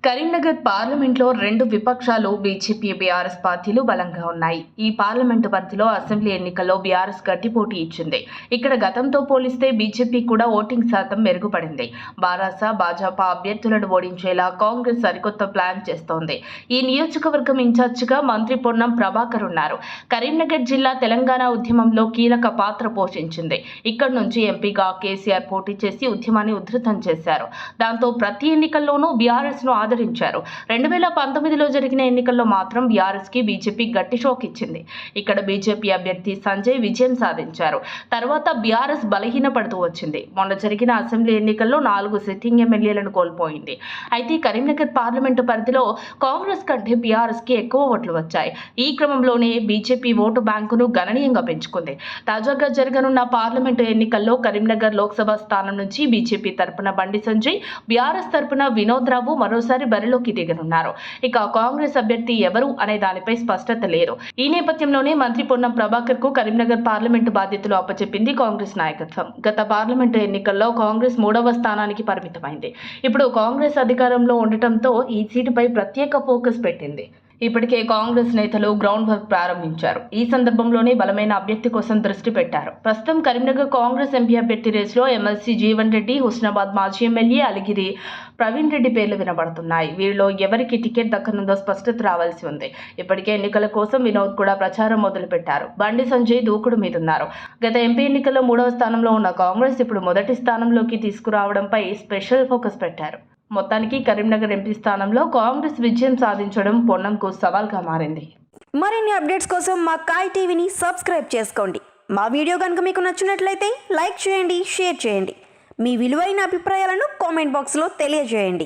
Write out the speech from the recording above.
కరీంనగర్ పార్లమెంట్లో రెండు విపక్షాలు బీజేపీ, బీఆర్ఎస్ పార్టీలు బలంగా ఉన్నాయి. ఈ పార్లమెంటు పరిధిలో అసెంబ్లీ ఎన్నికల్లో బీఆర్ఎస్ గట్టి పోటీ ఇచ్చింది. ఇక్కడ గతంతో పోలిస్తే బీజేపీ కూడా ఓటింగ్ శాతం మెరుగుపడింది. బారాస, భాజపా అభ్యర్థులను ఓడించేలా కాంగ్రెస్ సరికొత్త ప్లాన్ చేస్తోంది. ఈ నియోజకవర్గం ఇన్ఛార్జిగా మంత్రి పొన్నం ప్రభాకర్ ఉన్నారు. కరీంనగర్ జిల్లా తెలంగాణ ఉద్యమంలో కీలక పాత్ర పోషించింది. ఇక్కడి నుంచి ఎంపీగా కేసీఆర్ పోటీ చేసి ఉద్యమాన్ని ఉధృతం చేశారు. దాంతో ప్రతి ఎన్నికల్లోనూ బీఆర్ఎస్ను ఆదరించారు. 2019లో జరిగిన ఎన్నికల్లో మాత్రం బీఆర్ఎస్ కి బీజేపీ గట్టి షాక్ ఇచ్చింది. ఇక్కడ బీజేపీ అభ్యర్థి సంజయ్ విజయం సాధించారు. తర్వాత బీఆర్ఎస్ బలహీనపడుతూ వచ్చింది. మొన్న జరిగిన అసెంబ్లీ ఎన్నికల్లో 4 సిట్టింగ్ ఎమ్మెల్యేలను కోల్పోయింది. అయితే కరీంనగర్ పార్లమెంటు పరిధిలో కాంగ్రెస్ కంటే బీఆర్ఎస్ కి ఎక్కువ ఓట్లు వచ్చాయి. ఈ క్రమంలోనే బీజేపీ ఓటు బ్యాంకును గణనీయంగా పెంచుకుంది. తాజాగా జరగనున్న పార్లమెంటు ఎన్నికల్లో కరీంనగర్ లోక్సభ స్థానం నుంచి బీజేపీ తరపున బండి సంజయ్, బీఆర్ఎస్ తరపున వినోద్ రావు మరోసారి బరిలోకి దిగనున్నారు. ఇక కాంగ్రెస్ అభ్యర్థి ఎవరు అనే దానిపై స్పష్టత లేదు. ఈ నేపథ్యంలోనే మంత్రి పొన్నం ప్రభాకర్ కు కరీంనగర్ పార్లమెంటు బాధ్యతలు అప్పచెప్పింది కాంగ్రెస్ నాయకత్వం. గత పార్లమెంటు ఎన్నికల్లో కాంగ్రెస్ 3వ స్థానానికి పరిమితమైంది. ఇప్పుడు కాంగ్రెస్ అధికారంలో ఉండటంతో ఈ సీటుపై ప్రత్యేక ఫోకస్ పెట్టింది. ఇప్పటికే కాంగ్రెస్ నేతలు గ్రౌండ్ వర్క్ ప్రారంభించారు. ఈ సందర్భంలోనే బలమైన అభ్యర్థి కోసం దృష్టి పెట్టారు. ప్రస్తుతం కరీంనగర్ కాంగ్రెస్ ఎంపీ అభ్యర్థి రేసులో ఎమ్మెల్సీ జీవన్ రెడ్డి, హుస్నాబాద్ మాజీ ఎమ్మెల్యే అలిగిరి ప్రవీణ్ రెడ్డి పేర్లు వినబడుతున్నాయి. వీరిలో ఎవరికి టికెట్ దక్కనుందో స్పష్టత రావాల్సి ఉంది. ఇప్పటికే ఎన్నికల కోసం వినోద్ కూడా ప్రచారం మొదలుపెట్టారు. బండి సంజయ్ దూకుడు మీదున్నారు. గత ఎంపీ ఎన్నికల్లో 3వ స్థానంలో ఉన్న కాంగ్రెస్ ఇప్పుడు మొదటి స్థానంలోకి తీసుకురావడంపై స్పెషల్ ఫోకస్ పెట్టారు. మొత్తానికి కరీంనగర్ ఎంపీ స్థానంలో కాంగ్రెస్ విజయం సాధించడం పొన్నంకు సవాల్గా మారింది. మరిన్ని అప్డేట్స్ కోసం మా కాయ్ టీవీని సబ్స్క్రైబ్ చేసుకోండి. మా వీడియో కనుక మీకు నచ్చినట్లయితే లైక్ చేయండి, షేర్ చేయండి. మీ విలువైన అభిప్రాయాలను కామెంట్ బాక్స్లో తెలియజేయండి.